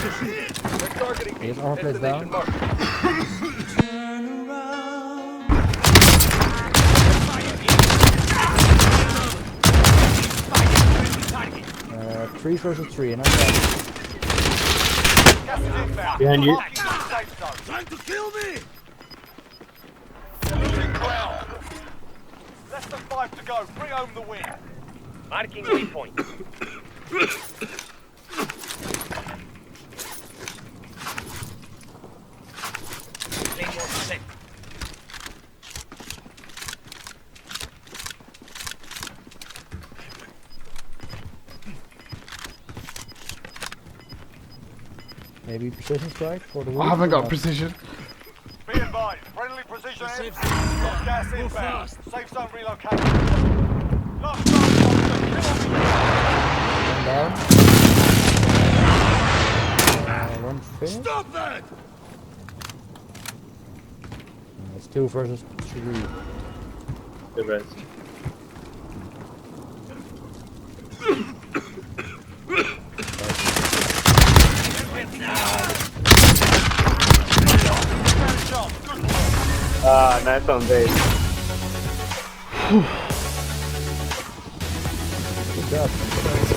We're targeting Here's armor plates destination down. marked. Three versus three, not bad. Gas is inbound. Behind you. Marking the safe zone. Trying to kill me! Losing ground. Less than 5 to go. Bring home the win. Marking waypoint. Maybe precision strike for the I roof. haven't got precision. Be advised. Friendly precision air. Gas inbound. fast. Safe zone relocated. Last zone. Kill on One down. One finished. Stop that! It's 2 versus 3. The res. Ah, nice on base. Good job.